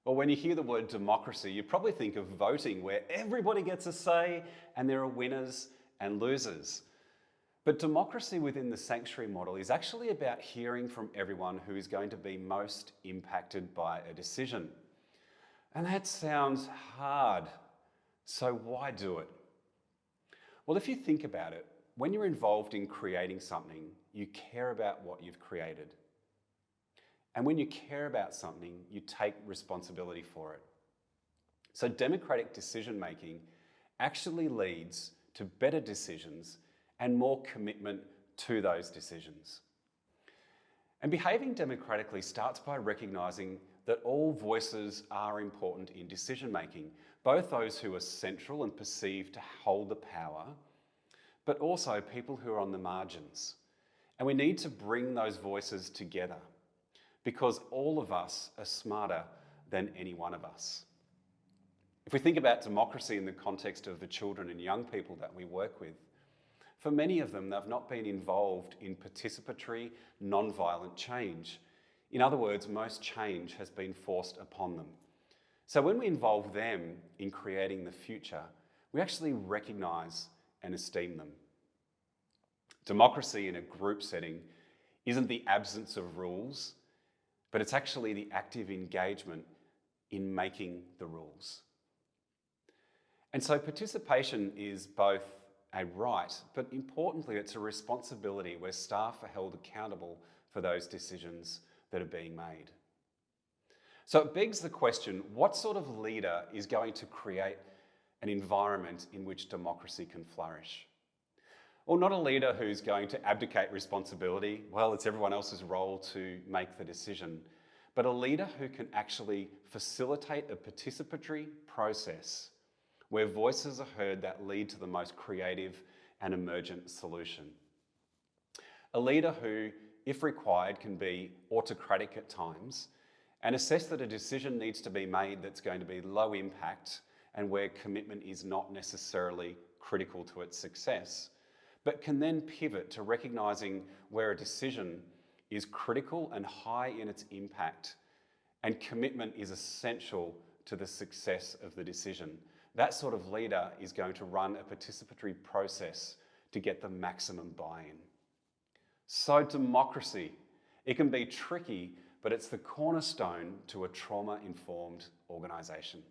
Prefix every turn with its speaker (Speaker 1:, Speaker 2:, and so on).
Speaker 1: Well, when you hear the word democracy, you probably think of voting, where everybody gets a say and there are winners and losers. But democracy within the sanctuary model is actually about hearing from everyone who is going to be most impacted by a decision. And that sounds hard. So why do it? Well, if you think about it, when you're involved in creating something, you care about what you've created. And when you care about something, you take responsibility for it. So democratic decision making actually leads to better decisions and more commitment to those decisions. And behaving democratically starts by recognising that all voices are important in decision making, both those who are central and perceived to hold the power, but also people who are on the margins. And we need to bring those voices together, because all of us are smarter than any one of us. If we think about democracy in the context of the children and young people that we work with, for many of them, they've not been involved in participatory, non-violent change. In other words, most change has been forced upon them. So when we involve them in creating the future, we actually recognise and esteem them. Democracy in a group setting isn't the absence of rules, but it's actually the active engagement in making the rules. And so participation is both a right, but importantly, it's a responsibility where staff are held accountable for those decisions that are being made. So it begs the question, what sort of leader is going to create an environment in which democracy can flourish? Well, not a leader who's going to abdicate responsibility. Well, it's everyone else's role to make the decision. But a leader who can actually facilitate a participatory process where voices are heard that lead to the most creative and emergent solution. A leader who, if required, can be autocratic at times and assess that a decision needs to be made that's going to be low impact and where commitment is not necessarily critical to its success, but can then pivot to recognising where a decision is critical and high in its impact, and commitment is essential to the success of the decision. That sort of leader is going to run a participatory process to get the maximum buy-in. So democracy, it can be tricky, but it's the cornerstone to a trauma-informed organisation.